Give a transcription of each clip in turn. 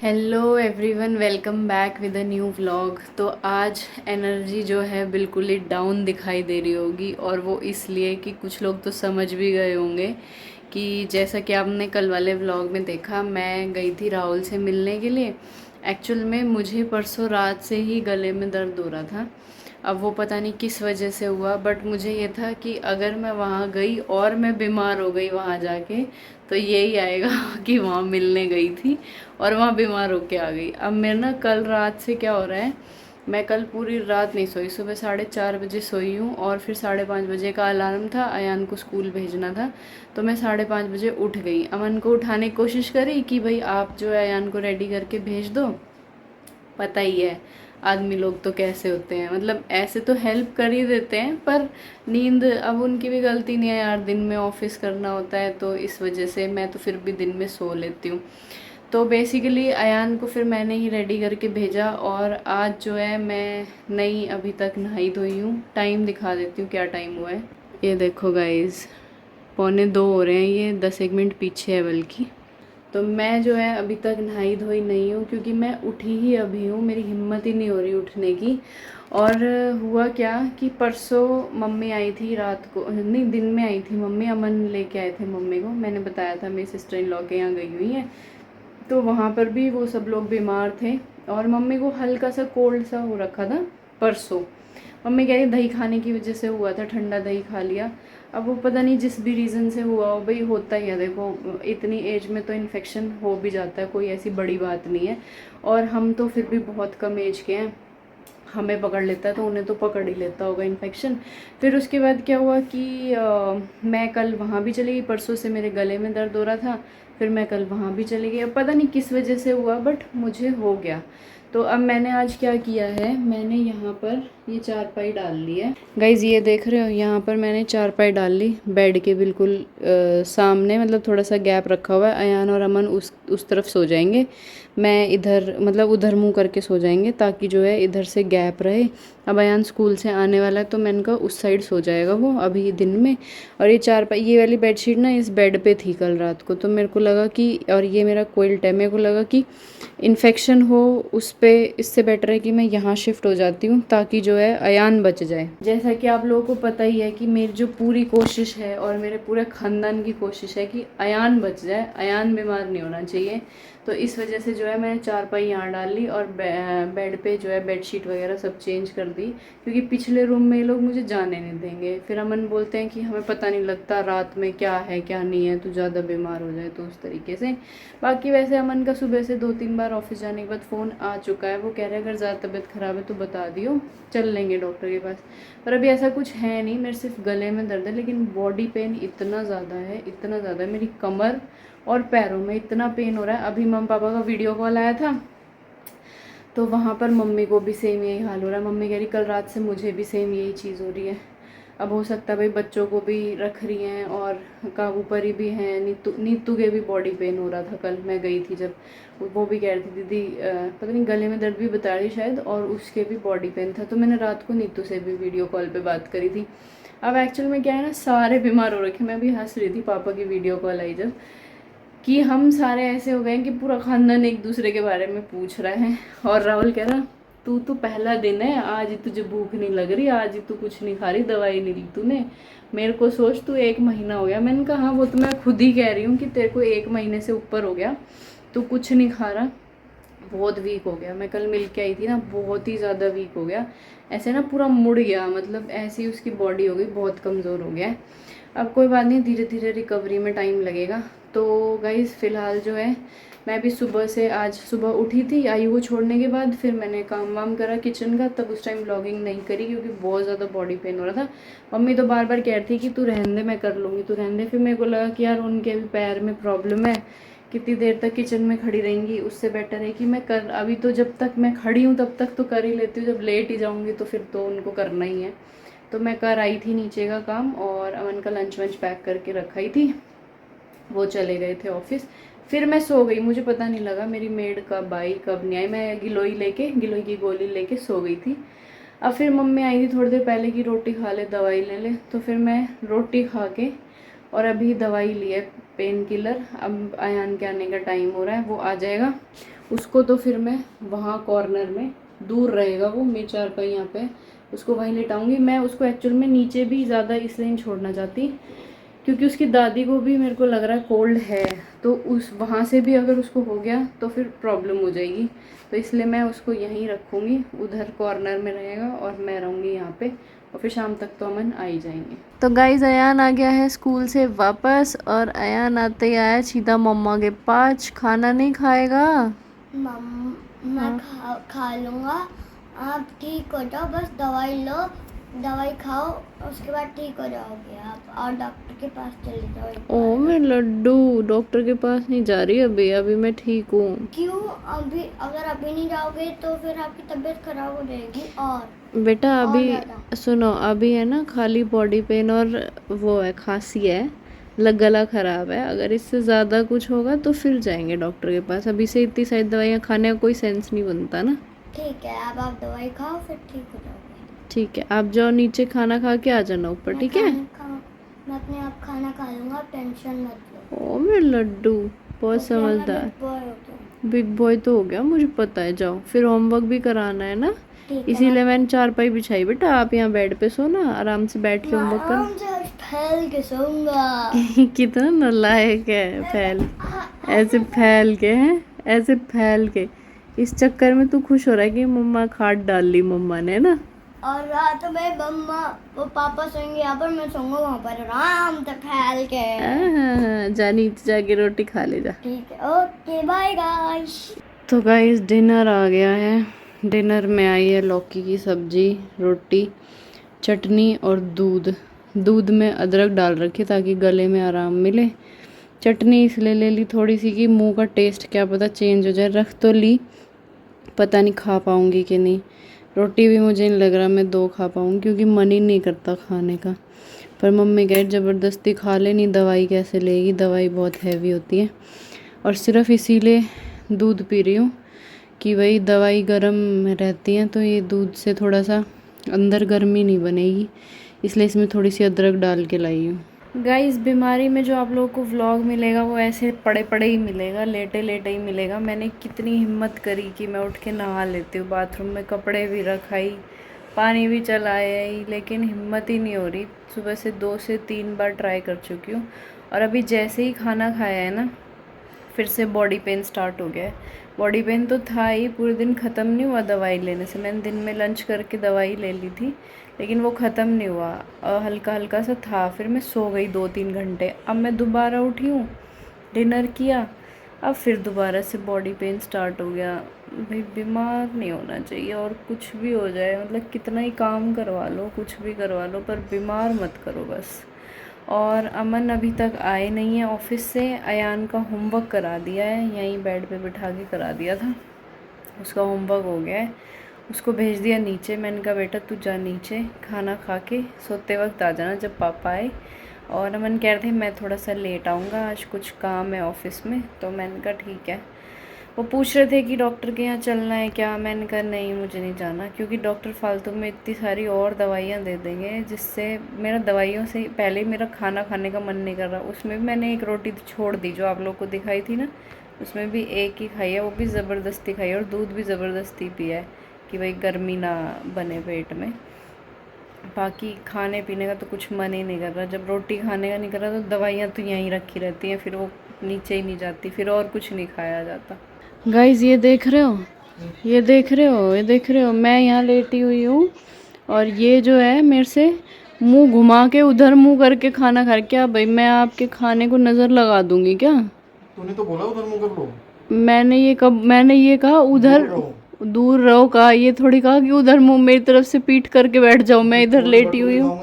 Hello everyone, welcome back with a new vlog. तो आज energy जो है बिल्कुल ही डाउन दिखाई दे रही होगी, और वो इसलिए कि कुछ लोग तो समझ भी गए होंगे कि जैसा कि आपने कल वाले व्लॉग में देखा, मैं गई थी राहुल से मिलने के लिए। एक्चुअल में मुझे परसों रात से ही गले में दर्द हो रहा था। अब वो पता नहीं किस वजह से हुआ, बट मुझे ये था कि अगर मैं वहाँ गई और मैं बीमार हो गई वहाँ जाके, तो यही आएगा कि वहाँ मिलने गई थी और वहाँ बीमार होके आ गई। अब मेरा ना कल रात से क्या हो रहा है, मैं कल पूरी रात नहीं सोई। सुबह 4:30 बजे सोई हूँ, और फिर 5:30 बजे का अलार्म था, अयान को स्कूल भेजना था, तो मैं 5:30 बजे उठ गई। अमन को उठाने की कोशिश करी कि भाई आप जो है अयान को रेडी करके भेज दो। पता ही है आदमी लोग तो कैसे होते हैं, मतलब ऐसे तो हेल्प कर ही देते हैं, पर नींद अब उनकी भी गलती नहीं है यार, दिन में ऑफिस करना होता है, तो इस वजह से मैं तो फिर भी दिन में सो लेती हूँ। तो बेसिकली अयान को फिर मैंने ही रेडी करके भेजा, और आज जो है मैं नहीं अभी तक नहाई धोई हूँ। टाइम दिखा देती हूँ क्या टाइम हुआ है। ये देखो गाइज़, 1:45 हो रहे हैं, ये 10 एक मिनट पीछे है बल्कि। तो मैं जो है अभी तक नहाई धोई नहीं हूँ, क्योंकि मैं उठी ही अभी हूँ, मेरी हिम्मत ही नहीं हो रही उठने की। और हुआ क्या कि परसों मम्मी आई थी, रात को नहीं दिन में आई थी मम्मी, अमन लेके आए थे मम्मी को। मैंने बताया था मेरी सिस्टर इन लॉ के यहाँ गई हुई है, तो वहाँ पर भी वो सब लोग बीमार थे, और मम्मी को हल्का सा कोल्ड सा हो रखा था परसों। मम्मी कह रही दही खाने की वजह से हुआ था, ठंडा दही खा लिया। अब वो पता नहीं जिस भी रीज़न से हुआ हो, भाई होता ही है, देखो इतनी एज में तो इन्फेक्शन हो भी जाता है, कोई ऐसी बड़ी बात नहीं है। और हम तो फिर भी बहुत कम एज के हैं, हमें पकड़ लेता है तो उन्हें तो पकड़ ही लेता होगा इन्फेक्शन। फिर उसके बाद क्या हुआ कि मैं कल वहाँ भी चली गई, परसों से मेरे गले में दर्द हो रहा था, फिर मैं कल वहाँ भी चली गई। अब पता नहीं किस वजह से हुआ, बट मुझे हो गया। तो अब मैंने आज क्या किया है, मैंने यहाँ पर ये चारपाई डाल ली है गाइज़, ये देख रहे हो, यहाँ पर मैंने चारपाई डाल ली बेड के बिल्कुल सामने, मतलब थोड़ा सा गैप रखा हुआ है। अयान और अमन उस तरफ सो जाएंगे, मैं इधर मतलब उधर मुंह करके सो जाएंगे, ताकि जो है इधर से गैप रहे। अब अयान स्कूल से आने वाला है, तो मैंने कहा उस साइड सो जाएगा वो अभी दिन में। और ये चारपाई, ये वाली बेडशीट ना इस बेड पे थी कल रात को, तो मेरे को लगा कि, और ये मेरा क्विल्ट है, मेरे को लगा कि इन्फेक्शन हो उस पे, इससे बेटर है कि मैं यहाँ शिफ्ट हो जाती हूँ, ताकि जो है अयान बच जाए। जैसा कि आप लोगों को पता ही है कि मेरी जो पूरी कोशिश है और मेरे पूरे ख़ानदान की कोशिश है कि अयान बच जाए, अयान बीमार नहीं होना चाहिए। तो इस वजह से जो है मैंने चारपाई यहाँ डाल ली, और बेड पे जो है बेडशीट वगैरह सब चेंज कर दी, क्योंकि पिछले रूम में ये लोग मुझे जाने नहीं देंगे। फिर अमन बोलते हैं कि हमें पता नहीं लगता रात में क्या है क्या नहीं है, तो ज़्यादा बीमार हो जाए, तो उस तरीके से। बाकी वैसे अमन का सुबह से 2-3 बार ऑफिस जाने के बाद फ़ोन आ चुका है, वो कह रहे हैं अगर ज़्यादा तबीयत ख़राब है तो बता दियो, चल लेंगे डॉक्टर के पास। पर अभी ऐसा कुछ है नहीं, मेरे सिर्फ गले में दर्द है, लेकिन बॉडी पेन इतना ज़्यादा है, इतना ज़्यादा है, मेरी कमर और पैरों में इतना पेन हो रहा है। अभी मम्मी पापा का वीडियो कॉल आया था, तो वहाँ पर मम्मी को भी सेम यही हाल हो रहा है। मम्मी कह रही कल रात से मुझे भी सेम यही चीज़ हो रही है। अब हो सकता है भाई बच्चों को भी रख रही हैं, और काबू परी भी हैं, नीतू के भी बॉडी पेन हो रहा था कल मैं गई थी जब, वो भी कह रही थी दीदी पता नहीं गले में दर्द भी बता रही शायद, और उसके भी बॉडी पेन था। तो मैंने रात को नीतू से भी वीडियो कॉल पे बात करी थी। अब एक्चुअल में क्या है ना, सारे बीमार हो रखे। मैं भी हंस रही थी पापा की वीडियो कॉल आई जब, कि हम सारे ऐसे हो गए हैं कि पूरा खानदान एक दूसरे के बारे में पूछ रहा है। और राहुल कह रहा तू तो पहला दिन है, आज ही तुझे भूख नहीं लग रही, आज ही तू कुछ नहीं खा रही, दवाई नहीं ली तूने, मेरे को सोच तू 1 महीना हो गया। मैंने कहा हाँ वो तो मैं खुद ही कह रही हूँ कि तेरे को 1 महीने से ऊपर हो गया, तू कुछ नहीं खा रहा, बहुत वीक हो गया। मैं कल मिल के आई थी ना, बहुत ही ज़्यादा वीक हो गया, ऐसे ना पूरा मुड़ गया, मतलब ऐसी उसकी बॉडी हो गई, बहुत कमज़ोर हो गया है। अब कोई बात नहीं, धीरे धीरे रिकवरी में टाइम लगेगा। तो गाइज़ फ़िलहाल जो है मैं भी सुबह से, आज सुबह उठी थी आयु को छोड़ने के बाद, फिर मैंने काम वाम करा किचन का, तब उस टाइम ब्लॉगिंग नहीं करी क्योंकि बहुत ज़्यादा बॉडी पेन हो रहा था। मम्मी तो बार बार कह रही थी कि तू रहने दे, मैं कर लूँगी, तू रहने दे। फिर मेरे को लगा कि यार उनके भी पैर में प्रॉब्लम है, कितनी देर तक किचन में खड़ी रहेंगी, उससे बेटर है कि मैं कर, अभी तो जब तक मैं खड़ी हूँ तब तक तो कर ही लेती हूँ, जब लेट ही जाऊँगी तो फिर तो उनको करना ही है। तो मैं कर आई थी नीचे का काम, और अमन का लंच वंच पैक करके रखा ही थी, वो चले गए थे ऑफिस। फिर मैं सो गई, मुझे पता नहीं लगा मेरी मेड कब आई कब नहीं आई, मैं गिलोई की गोली लेके सो गई थी। अब फिर मम्मी आई थी थोड़ी देर पहले की रोटी खा ले दवाई ले ले, तो फिर मैं रोटी खा के और अभी दवाई ली है, पेन किलर। अब अयान के आने का टाइम हो रहा है, वो आ जाएगा। उसको तो फिर मैं वहाँ कॉर्नर में, दूर रहेगा वो मेरे चारपाई यहाँ पे, उसको वहीं लेटाऊंगी। मैं उसको एक्चुअल में नीचे भी ज़्यादा इसलिए नहीं छोड़ना चाहती क्योंकि उसकी दादी को भी मेरे को लग रहा है कोल्ड है, तो उस वहाँ से भी अगर उसको हो गया तो फिर प्रॉब्लम हो जाएगी। तो इसलिए मैं उसको यहीं रखूँगी, उधर कॉर्नर में रहेगा और मैं रहूँगी यहाँ पे, और फिर शाम तक तो अमन आ ही जाएंगे। तो गाइज अयान आ गया है स्कूल से वापस, और अयान आते ही आया सीधा मम्मा के पास। खाना नहीं खाएगा? मैं खा लूँगा, आप ठीक हो जाओ, बस दवाई लो, दवाई खाओ, उसके बाद ठीक हो जाओगे आप, और डॉक्टर के पास चले जाओ। ओ मैं लड्डू, डॉक्टर के पास नहीं जा रही अभी, अभी मैं ठीक हूँ। क्यों? अभी अगर अभी नहीं जाओगे तो फिर आपकी तबीयत खराब हो जाएगी। और बेटा अभी सुनो, अभी है ना खाली बॉडी पेन और वो है, खांसी है, गला ख़राब है। अगर इससे ज़्यादा कुछ होगा तो फिर जाएंगे डॉक्टर के पास। अभी से इतनी सारी दवाइयाँ खाने का कोई सेंस नहीं बनता ना। ठीक है, अब आप दवाई खाओ, फिर ठीक हो जाओगे। ठीक है, आप जाओ नीचे, खाना खा के आ जाना ऊपर, ठीक है? मैं अपने आप खाना खा लूँगा, आप टेंशन मत लो। ओ मेरे लड्डू, बहुत समझदार। बिग बॉय तो हो गया, मुझे पता है। जाओ, फिर होमवर्क भी कराना है ना, इसीलिए मैंने चारपाई बिछाई। बेटा आप यहाँ बेड पे सो ना, आराम से बैठ के होमवर्क कर। फैल के सोऊंगा। कितना नालायक है, फैल ऐसे फैल के हैं, ऐसे फैल के। इस चक्कर में तू खुश हो रहा है कि मम्मा खाट डाल ली मम्मा ने ना। और रात में मम्मा वो पापा सोएंगे यहाँ पर, मैं सोऊंगा वहाँ पर आराम से फैल के। जा नीचे जाके रोटी खा ले जा। ठीक है, ओके बाय गाइस। तो गाइस डिनर आ गया है। डिनर में आई है लौकी की सब्जी, रोटी, चटनी और दूध। दूध में अदरक डाल रखी ताकि गले में आराम मिले। चटनी इसलिए ले ली थोड़ी सी कि मुंह का टेस्ट क्या पता चेंज हो जाए। रख तो ली, पता नहीं खा पाऊँगी कि नहीं। रोटी भी मुझे नहीं लग रहा मैं 2 खा पाऊँगी क्योंकि मन ही नहीं करता खाने का। पर मम्मी कहे ज़बरदस्ती खा ले, नहीं दवाई कैसे लेगी, दवाई बहुत हैवी होती है। और सिर्फ इसीलिए दूध पी रही हूँ कि भाई दवाई गर्म रहती है तो ये दूध से थोड़ा सा अंदर गर्मी नहीं बनेगी, इसलिए इसमें थोड़ी सी अदरक डाल के लाई हूँ। गाइस बीमारी में जो आप लोगों को व्लॉग मिलेगा वो ऐसे पड़े पड़े ही मिलेगा, लेटे लेटे ही मिलेगा। मैंने कितनी हिम्मत करी कि मैं उठ के नहा लेती हूँ, बाथरूम में कपड़े भी रखाई, पानी भी चलाया ही, लेकिन हिम्मत ही नहीं हो रही। सुबह से 2 से 3 बार ट्राई कर चुकी हूँ, और अभी जैसे ही खाना खाया है ना फिर से बॉडी पेन स्टार्ट हो गया है। बॉडी पेन तो था ही, पूरे दिन ख़त्म नहीं हुआ दवाई लेने से। मैंने दिन में लंच करके दवाई ले ली थी, लेकिन वो ख़त्म नहीं हुआ, हल्का हल्का सा था। फिर मैं सो गई 2-3 घंटे। अब मैं दोबारा उठी हूँ, डिनर किया, अब फिर दोबारा से बॉडी पेन स्टार्ट हो गया। भाई बीमार नहीं होना चाहिए, और कुछ भी हो जाए, मतलब कितना ही काम करवा लो, कुछ भी करवा लो, पर बीमार मत करो बस। और अमन अभी तक आए नहीं है ऑफिस से। अयान का होमवर्क करा दिया है, यहीं बेड पे बिठा के करा दिया था, उसका होमवर्क हो गया है। उसको भेज दिया नीचे। मैंने कहा बेटा तू जा नीचे, खाना खा के सोते वक्त आ जाना जब पापा आए। और अमन कह रहे थे मैं थोड़ा सा लेट आऊँगा, आज कुछ काम है ऑफिस में, तो मैंने कहा ठीक है। वो पूछ रहे थे कि डॉक्टर के यहाँ चलना है क्या, मैंने कहा नहीं मुझे नहीं जाना, क्योंकि डॉक्टर फालतू में इतनी सारी और दवाइयाँ दे देंगे, जिससे मेरा दवाइयों से पहले मेरा खाना खाने का मन नहीं कर रहा। उसमें भी मैंने एक रोटी छोड़ दी जो आप लोग को दिखाई थी ना, उसमें भी एक ही खाई है, वो भी ज़बरदस्ती खाई है, और दूध भी ज़बरदस्ती पिया है कि भाई गर्मी ना बने पेट में। बाकी खाने पीने का तो कुछ मन ही नहीं कर रहा। जब रोटी खाने का नहीं कर रहा तो दवाइयाँ तो यहीं रखी रहती हैं, फिर वो नीचे ही नहीं जाती, फिर और कुछ नहीं खाया जाता। गाइस ये देख रहे हो, ये देख रहे हो, ये देख रहे हो, मैं यहाँ लेटी हुई हूँ और ये जो है मेरे से मुंह घुमा के उधर मुंह करके खाना खा। क्या भाई मैं आपके खाने को नज़र लगा दूंगी क्या? तूने तो बोला उधर मुंह कर लो। मैंने ये कहा उधर दूर रहो, कहा ये थोड़ी कहा कि उधर मुंह मेरी तरफ से पीट करके बैठ जाओ। मैं इधर लेटी हुई हूँ।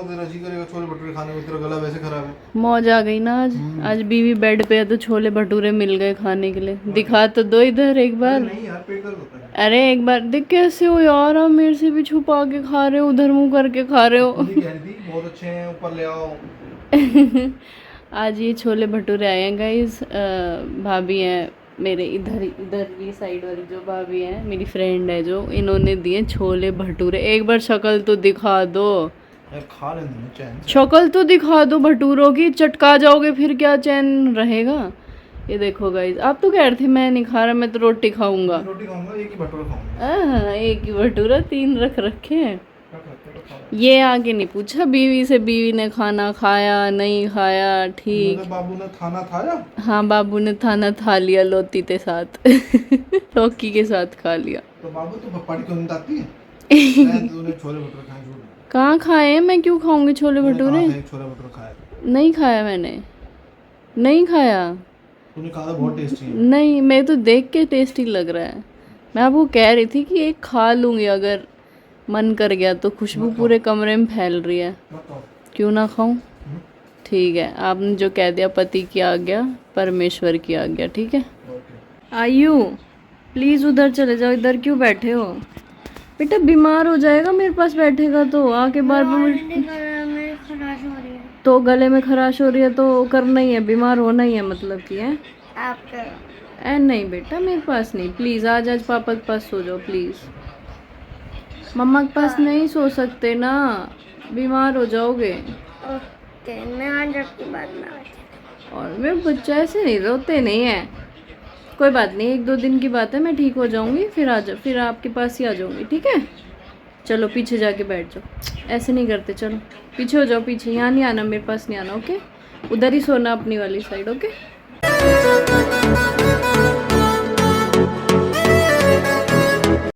छोले भटूरे खाने में तेरा गला वैसे खराब है। मौज आ गई ना आज। आज बीवी बेड पे है तो छोले भटूरे मिल गए खाने के लिए। दिखा तो दो इधर एक बार। नहीं यार पेट दर्द होता है। अरे एक बार देख कैसे हो यार, आप मेरे से भी छुपा के खा रहे हो, उधर मुंह करके खा रहे हो। बहुत अच्छे हैं, ऊपर ले आओ। आज ये छोले भटूरे आए हैं गाइस। भाभी हैं मेरे इधर इधर साइड वाली जो भाभी है, मेरी फ्रेंड है जो, इन्होंने दिए छोले भटूरे। एक बार शक्ल तो दिखा दो, यार खा लेने दो चैन से। शक्ल तो दिखा दो भटूरों की, चटका जाओगे फिर क्या चैन रहेगा। ये देखो गाइस, आप तो कह रहे थे मैं नहीं खा रहा, मैं तो रोटी खाऊंगा। रोटी खाऊंगा, एक ही भटूरा खाऊंगा। एक ही भटूरा 3 रख रखे हैं। क्या खाते हो खाओ। ये आगे नहीं पूछा बीवी से, बीवी ने खाना खाया नहीं खाया। ठीक, मेरे बाबू ने खाना खाया। हाँ बाबू ने खाना खा लिया लोती के साथ लौकी के साथ खा लिया। तो बाबू तो पप्पा की क्यों नहीं आती है? मैं तूने छोले भटूरे खाए झूठ। कहाँ खाए हैं? मैं क्यों खाऊंगी छोले तूने भटूरे? कहा था एक छोले भटूरे खाए। नहीं खाया मैंने, नहीं खाया। तूने कहा था बहुत टेस्टी है। नहीं, मैं तो देख के टेस्टी लग रहा है। मैं आपको कह रही थी कि एक खा लूंगी अगर मन कर गया तो। खुशबू पूरे कमरे में फैल रही है, मत खाओ। क्यों ना खाऊं? ठीक है, आपने जो कह दिया, पति की आज्ञा परमेश्वर की आज्ञा, ठीक है। ओके। आयु प्लीज़ उधर चले जाओ, इधर क्यों बैठे हो? बेटा बीमार हो जाएगा मेरे पास बैठेगा तो। आके बार बार मेरी खराश हो रही है। तो गले में खराश हो रही है तो करना ही है, बीमार होना ही है मतलब कि है। आप करो। नहीं बेटा मेरे पास नहीं, प्लीज़ आज आज पापा के पास सो जाओ प्लीज़। मम्मा के पास नहीं सो सकते ना, बीमार हो जाओगे। ओके, मैं आज आपकी बात ना। और मेरे बच्चे ऐसे नहीं रोते नहीं है। कोई बात नहीं, 1-2 दिन की बात है, मैं ठीक हो जाऊंगी फिर आपके पास ही आ जाऊंगी, ठीक है। चलो पीछे जाके बैठ जाओ, ऐसे नहीं करते। चलो पीछे हो जाओ, पीछे, यहाँ नहीं आना, मेरे पास नहीं आना, ओके। उधर ही सोना अपनी वाली साइड, ओके।